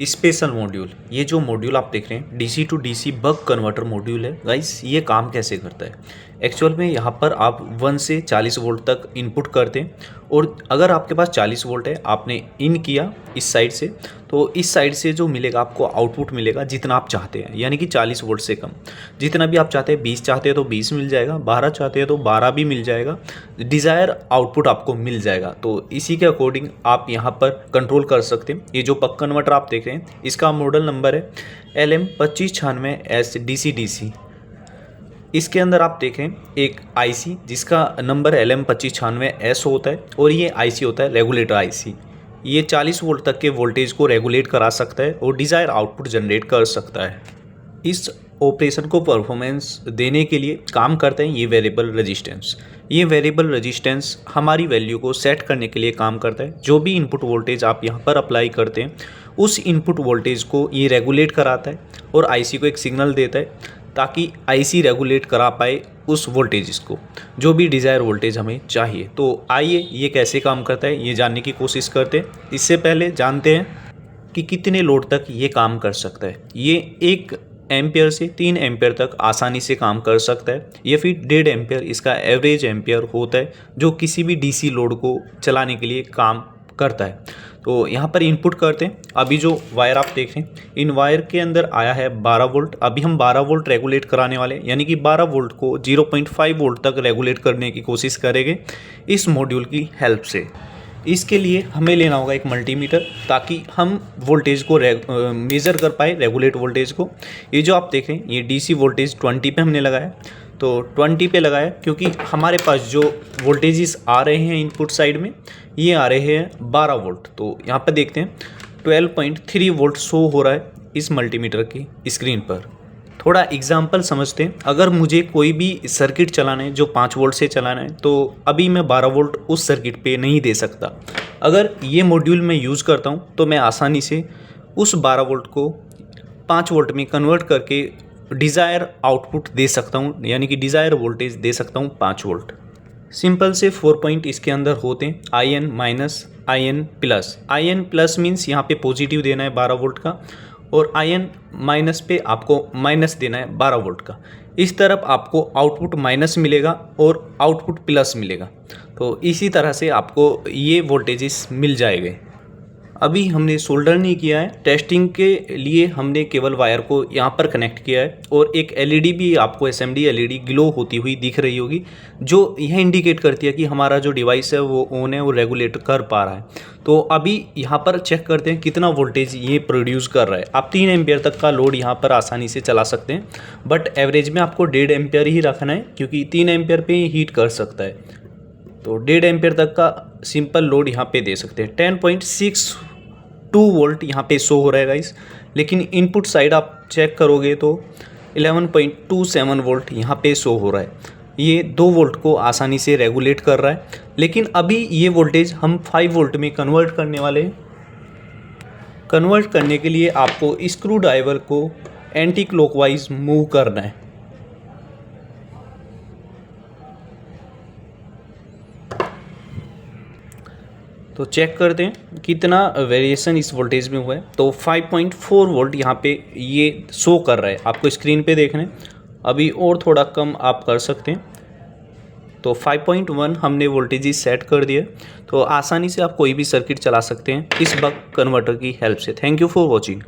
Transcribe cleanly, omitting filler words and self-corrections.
Special module. ये जो module आप देख रहे हैं DC to DC buck converter module है गाइस। ये काम कैसे करता है एक्चुअल में, यहाँ पर आप 1 से 40 वोल्ट तक इनपुट करते हैं और अगर आपके पास 40 वोल्ट है, आपने इन किया इस साइड से, तो इस साइड से जो मिलेगा आपको आउटपुट मिलेगा जितना आप चाहते हैं, यानी कि 40 वोल्ट से कम जितना भी आप चाहते हैं। 20 चाहते हैं तो 20 मिल जाएगा, 12 चाहते हैं तो 12 भी मिल जाएगा, डिज़ायर आउटपुट आपको मिल जाएगा। तो इसी के अकॉर्डिंग आप यहाँ पर कंट्रोल कर सकते हैं। ये जो बक कन्वर्टर आप देख रहे हैं इसका मॉडल नंबर है LM2596S DC। इसके अंदर आप देखें एक आईसी जिसका नंबर LM2596S होता है और ये आईसी होता है रेगुलेटर आईसी। ये 40 वोल्ट तक के वोल्टेज को रेगुलेट करा सकता है और डिज़ायर आउटपुट जनरेट कर सकता है। इस ऑपरेशन को परफॉर्मेंस देने के लिए काम करते हैं ये वेरिएबल रेजिस्टेंस। ये वेरिएबल रेजिस्टेंस हमारी वैल्यू को सेट करने के लिए काम करता है। जो भी इनपुट वोल्टेज आप यहाँ पर अप्लाई करते हैं उस इनपुट वोल्टेज को ये रेगुलेट कराता है और आईसी को एक सिग्नल देता है ताकि आईसी रेगुलेट करा पाए उस वोल्टेज को, जो भी डिज़ायर वोल्टेज हमें चाहिए। तो आइए ये कैसे काम करता है ये जानने की कोशिश करते हैं। इससे पहले जानते हैं कि कितने लोड तक ये काम कर सकता है। ये 1 एम्पियर से 3 एम्पियर तक आसानी से काम कर सकता है, या फिर 1.5 एम्पियर इसका एवरेज एम्पियर होता है जो किसी भी डीसी लोड को चलाने के लिए काम करता है। तो यहाँ पर इनपुट करते हैं। अभी जो वायर आप देख रहे हैं इन वायर के अंदर आया है 12 वोल्ट। अभी हम 12 वोल्ट रेगुलेट कराने वाले हैं, यानी कि 12 वोल्ट को 0.5 वोल्ट तक रेगुलेट करने की कोशिश करेंगे इस मॉड्यूल की हेल्प से। इसके लिए हमें लेना होगा एक मल्टीमीटर ताकि हम वोल्टेज को मेज़र कर पाए, रेगुलेट वोल्टेज को। ये जो आप देखें ये डीसी वोल्टेज 20 पे हमने लगाया, तो 20 पे लगाया क्योंकि हमारे पास जो वोल्टेजेस आ रहे हैं इनपुट साइड में ये आ रहे हैं 12 वोल्ट। तो यहाँ पर देखते हैं 12.3 वोल्ट शो हो रहा है इस मल्टीमीटर की स्क्रीन पर। थोड़ा एग्जाम्पल समझते हैं। अगर मुझे कोई भी सर्किट चलाना है जो 5 वोल्ट से चलाना है, तो अभी मैं 12 वोल्ट उस सर्किट पे नहीं दे सकता। अगर ये मॉड्यूल मैं यूज़ करता हूँ तो मैं आसानी से उस 12 वोल्ट को 5 वोल्ट में कन्वर्ट करके डिज़ायर आउटपुट दे सकता हूँ, यानी कि डिज़ायर वोल्टेज दे सकता हूँ 5 वोल्ट। सिंपल से 4 पॉइंट इसके अंदर होते हैं, IN minus IN plus. IN plus means यहाँ पे पॉजिटिव देना है 12 वोल्ट का, और IN माइनस पे आपको माइनस देना है 12 वोल्ट का। इस तरफ आपको आउटपुट माइनस मिलेगा और आउटपुट प्लस मिलेगा। तो इसी तरह से आपको ये वोल्टेजेस मिल जाएंगे। अभी हमने सोल्डर नहीं किया है, टेस्टिंग के लिए हमने केवल वायर को यहाँ पर कनेक्ट किया है और एक LED भी आपको SMD LED ग्लो होती हुई दिख रही होगी, जो यह इंडिकेट करती है कि हमारा जो डिवाइस है वो ऑन है, वो रेगुलेट कर पा रहा है। तो अभी यहाँ पर चेक करते हैं कितना वोल्टेज ये प्रोड्यूस कर रहा है। आप 3 एम्पियर तक का लोड यहाँ पर आसानी से चला सकते हैं, बट एवरेज में आपको 1.5 एम्पियर ही रखना है क्योंकि 3 एम्पियर पे ही हीट कर सकता है। तो 1.5 एम्पियर तक का सिंपल लोड यहाँ पे दे सकते हैं। 10.62 वोल्ट यहाँ पे शो हो रहा है गाइस, लेकिन इनपुट साइड आप चेक करोगे तो 11.27 वोल्ट यहाँ पे शो हो रहा है। ये 2 वोल्ट को आसानी से रेगुलेट कर रहा है, लेकिन अभी ये वोल्टेज हम 5 वोल्ट में कन्वर्ट करने वाले हैं। कन्वर्ट करने के लिए आपको स्क्रू ड्राइवर को एंटी क्लॉकवाइज मूव करना है। तो चेक करते हैं कितना वेरिएशन इस वोल्टेज में हुआ है। तो 5.4 वोल्ट यहाँ पे ये शो कर रहा है, आपको स्क्रीन पे देखना है। अभी और थोड़ा कम आप कर सकते हैं। तो 5.1 हमने वोल्टेज सेट कर दिया। तो आसानी से आप कोई भी सर्किट चला सकते हैं इस बक कन्वर्टर की हेल्प से। Thank you for watching.